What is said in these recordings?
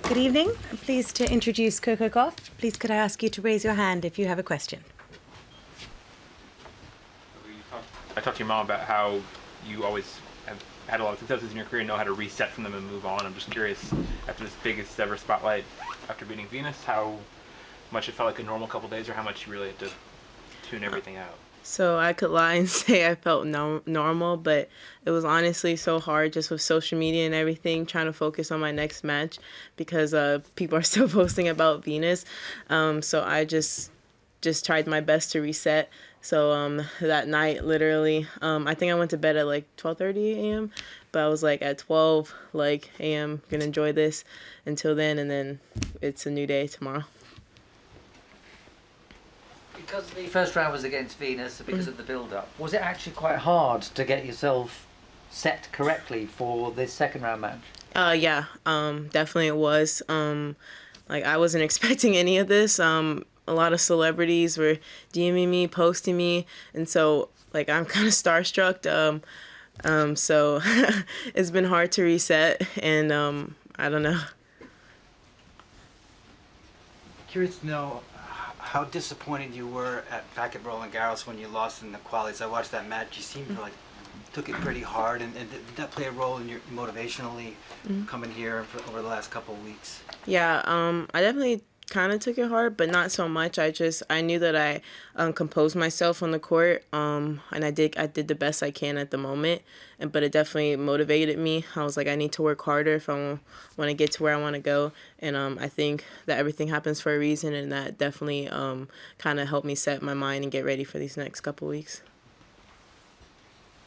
Good evening. I'm pleased to introduce Cori Gauff. Please could I ask you to raise your hand if you have a question? I talked to your mom about how you always have had a lot of successes in your career and know how to reset from them and move on. I'm just curious, after this biggest ever spotlight, after beating Venus, how much it felt like a normal couple days or how much you really had to tune everything out? So I could lie and say I felt normal, but it was honestly so hard just with social media and everything, trying to focus on my next match because people are still posting about Venus. So I just tried my best to reset. So that night, literally, I think I went to bed at like 12:30 a.m., but I was like at 12 a.m. gonna enjoy this until then, and then it's a new day tomorrow. Because the first round was against Venus, because of the build-up, was it actually quite hard to get yourself set correctly for this second round match? Yeah, definitely it was. Like I wasn't expecting any of this. A lot of celebrities were DMing me, posting me, and so like I'm kind of starstruck. So it's been hard to reset, and I don't know. Curious to know how disappointed you were back at Roland Garros when you lost in the qualies. I watched that match. You seemed to took it pretty hard, and did that play a role in your motivationally coming here over the last couple of weeks? Yeah, I definitely kind of took it hard, but not so much. I knew that I composed myself on the court, and I did the best I can at the moment. But it definitely motivated me. I was like, I need to work harder if I want to get to where I want to go. And I think that everything happens for a reason, and that definitely kind of helped me set my mind and get ready for these next couple weeks.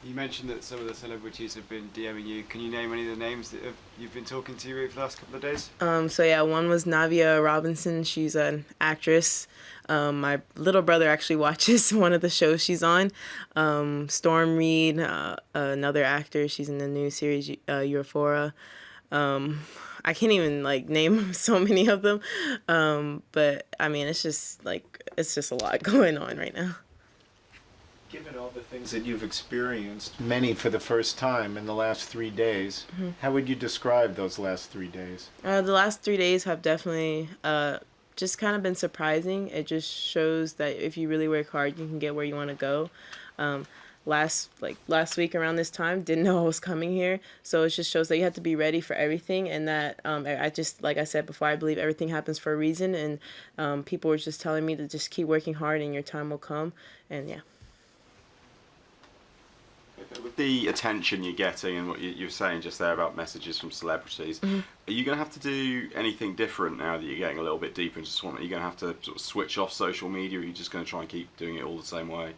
You mentioned that some of the celebrities have been DMing you. Can you name any of the names that you've been talking to over the last couple of days? So yeah, one was Navia Robinson. She's an actress. My little brother actually watches one of the shows she's on. Storm Reed, another actor. She's in the new series Euphoria. I can't even name so many of them. But I mean, it's just a lot going on right now. Given all the things that you've experienced, many for the first time in the last 3 days, how would you describe those last 3 days? The last 3 days have definitely just kind of been surprising. It just shows that if you really work hard, you can get where you want to go. Last week around this time, didn't know I was coming here, so it just shows that you have to be ready for everything, and that I just, like I said before, I believe everything happens for a reason, and people were just telling me to just keep working hard and your time will come, and yeah. With the attention you're getting and what you were saying just there about messages from celebrities, are you going to have to do anything different now that you're getting a little bit deeper into swim? Are you going to have to sort of switch off social media, or are you just going to try and keep doing it all the same way?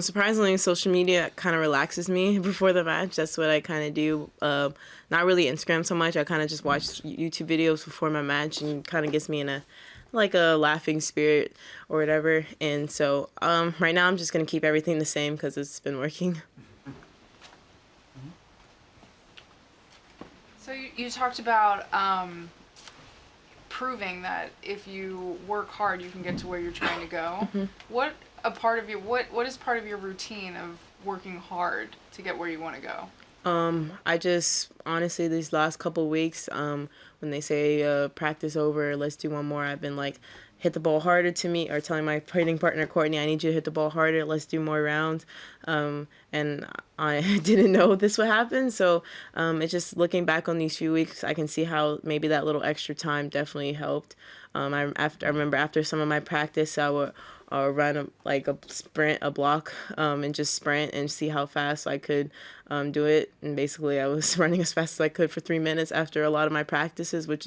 Surprisingly, social media kind of relaxes me before the match. That's what I kind of do. Not really Instagram so much. I kind of just watch YouTube videos before my match, and kind of gets me in a laughing spirit or whatever. And so right now I'm just going to keep everything the same because it's been working. So you talked about proving that if you work hard, you can get to where you're trying to go. What is part of your routine of working hard to get where you want to go? I just honestly these last couple of weeks, when they say practice over, let's do one more, I've been hit the ball harder to me, or telling my hitting partner Courtney, I need you to hit the ball harder, let's do more rounds. And I didn't know this would happen, so it's just looking back on these few weeks, I can see how maybe that little extra time definitely helped. I remember after some of my practice, I would run a block, and just sprint and see how fast I could do it. And basically, I was running as fast as I could for 3 minutes after a lot of my practices, which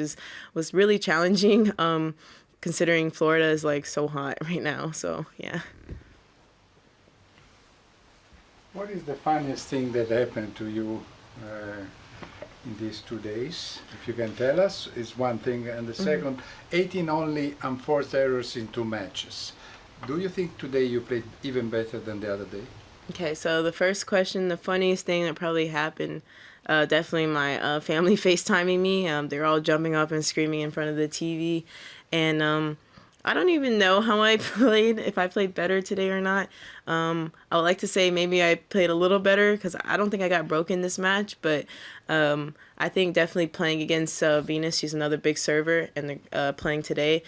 was really challenging. Considering Florida is so hot right now, so yeah. What is the funniest thing that happened to you in these 2 days? If you can tell us, is one thing, and the second, 18 only unforced errors in 2 matches. Do you think today you played even better than the other day? Okay, so the first question, the funniest thing that probably happened, definitely my family FaceTiming me. They're all jumping up and screaming in front of the TV. And I don't even know how I played, if I played better today or not. I would like to say maybe I played a little better because I don't think I got broken this match, but I think definitely playing against Venus, she's another big server, and playing today,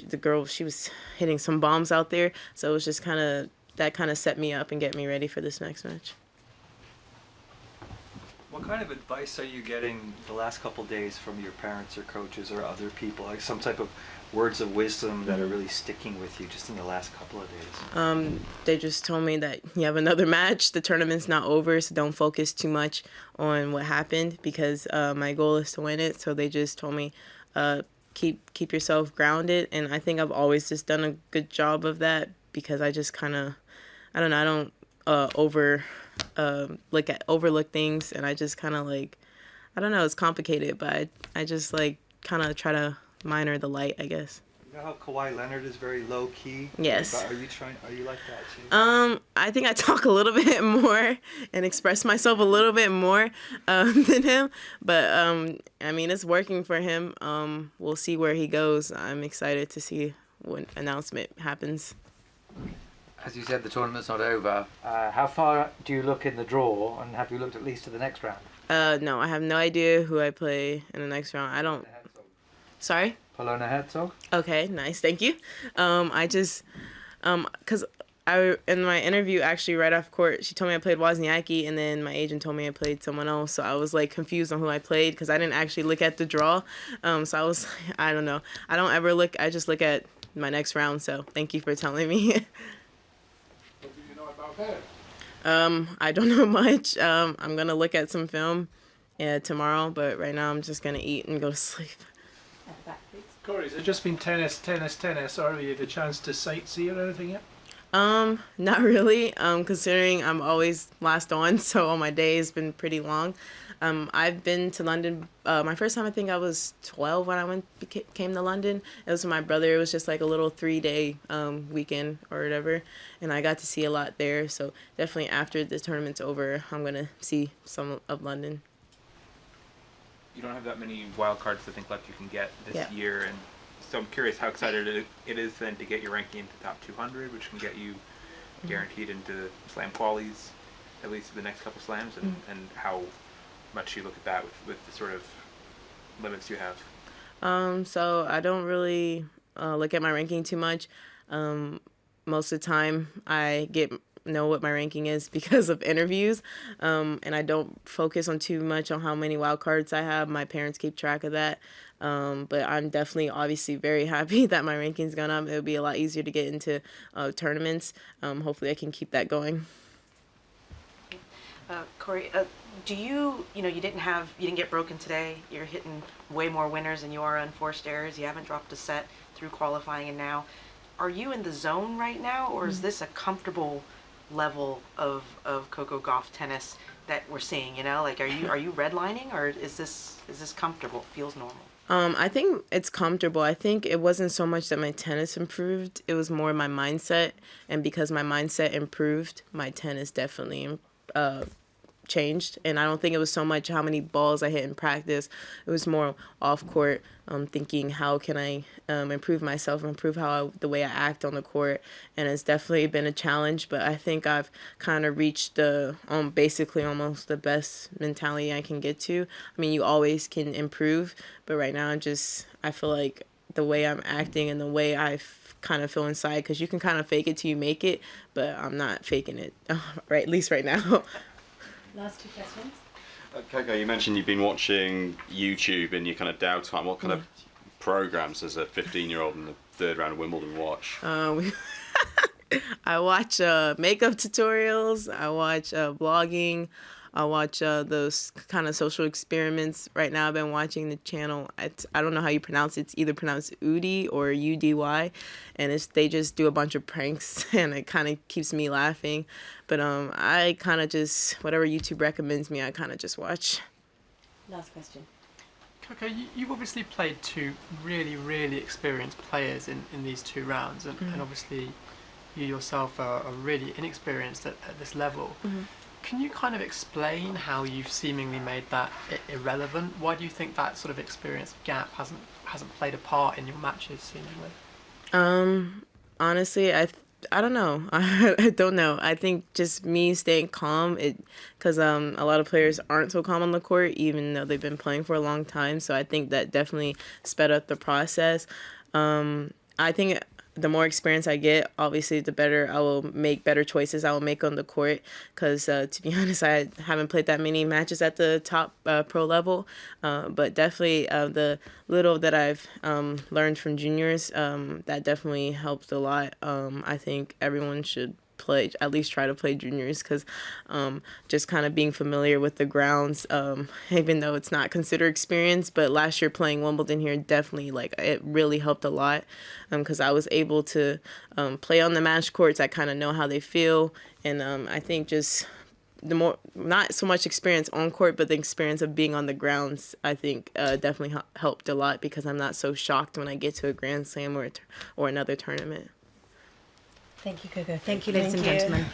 the girl, she was hitting some bombs out there, so it was just that kind of set me up and get me ready for this next match. What kind of advice are you getting the last couple days from your parents or coaches or other people? Like some type of words of wisdom that are really sticking with you just in the last couple of days? They just told me that you have another match. The tournament's not over, so don't focus too much on what happened because my goal is to win it. So they just told me keep yourself grounded, and I think I've always just done a good job of that because I just kind of, I don't know, I don't overlook things, and I just kind of like, I don't know, it's complicated, but I just like kind of try to minor the light, I guess. You know how Kawhi Leonard is very low key? Yes. Are you like that too? I think I talk a little bit more and express myself a little bit more than him, but I mean, it's working for him. We'll see where he goes. I'm excited to see when announcement happens. As you said, the tournament's not over. How far do you look in the draw, and have you looked at least to the next round? No, I have no idea who I play in the next round. I don't. Sorry? Polona Herzog. Okay, nice, thank you. I just, cause in my interview actually right off court, she told me I played Wozniacki, and then my agent told me I played someone else. So I was like confused on who I played because I didn't actually look at the draw. So I was, I don't know. I don't ever look. I just look at my next round. So thank you for telling me. What do you know about her? I don't know much. I'm gonna look at some film tomorrow, but right now I'm just gonna eat and go to sleep. Cori, has it just been tennis, or have you had a chance to sightsee or anything yet? Not really, considering I'm always last on, so all my day has been pretty long. I've been to London, my first time I think I was 12 when I came to London. It was with my brother. It was just like a little 3-day weekend or whatever, and I got to see a lot there, so definitely after the tournament's over, I'm going to see some of London. You don't have that many wild cards I think left you can get this year, and so I'm curious how excited it is then to get your ranking into top 200, which can get you guaranteed into slam qualies, at least for the next couple slams, and how much you look at that with the sort of limits you have. So I don't really look at my ranking too much. Most of the time I know what my ranking is because of interviews, and I don't focus on too much on how many wild cards I have. My parents keep track of that, but I'm definitely obviously very happy that my ranking's gone up. It'll be a lot easier to get into tournaments. Hopefully I can keep that going. Cori, do you didn't get broken today. You're hitting way more winners than you are unforced errors. You haven't dropped a set through qualifying, and now are you in the zone right now, or is this a comfortable level of Coco Gauff tennis that we're seeing? Like are you redlining, or is this comfortable? It feels normal. I think it's comfortable. I think it wasn't so much that my tennis improved, it was more my mindset, and because my mindset improved, my tennis definitely changed. And I don't think it was so much how many balls I hit in practice. It was more off court, thinking how can I improve myself, improve the way I act on the court. And it's definitely been a challenge, but I think I've kind of reached the basically almost the best mentality I can get to. I mean, you always can improve, but right now I feel like the way I'm acting and the way I kind of feel inside, because you can kind of fake it till you make it, but I'm not faking it, right? At least right now. Last two questions. Coco, you mentioned you've been watching YouTube in your kind of downtime. What kind of programs does a 15-year-old in the third round of Wimbledon watch? I watch makeup tutorials. I watch vlogging. I watch those kind of social experiments. Right now I've been watching the channel. I don't know how you pronounce it. It's either pronounced Udi or UDY. And they just do a bunch of pranks, and it kind of keeps me laughing. But I kind of just, whatever YouTube recommends me, I kind of just watch. Last question. Coco, you've obviously played two really, really experienced players in these two rounds. And obviously you yourself are really inexperienced at this level. Can you kind of explain how you've seemingly made that irrelevant? Why do you think that sort of experience gap hasn't played a part in your matches, seemingly? Honestly, I don't know. I don't know. I think just me staying calm, because a lot of players aren't so calm on the court, even though they've been playing for a long time. So I think that definitely sped up the process. I think the more experience I get, obviously, the better I will make better choices I will make on the court. Because to be honest, I haven't played that many matches at the top pro level. But definitely the little that I've learned from juniors, that definitely helped a lot. I think everyone should at least try to play juniors, because just kind of being familiar with the grounds, even though it's not considered experience, but last year playing Wimbledon here, definitely it really helped a lot, because I was able to play on the match courts. I kind of know how they feel, and I think just the more, not so much experience on court, but the experience of being on the grounds, I think definitely helped a lot, because I'm not so shocked when I get to a Grand Slam or another tournament. Thank you, Coco. Thank you, ladies and gentlemen.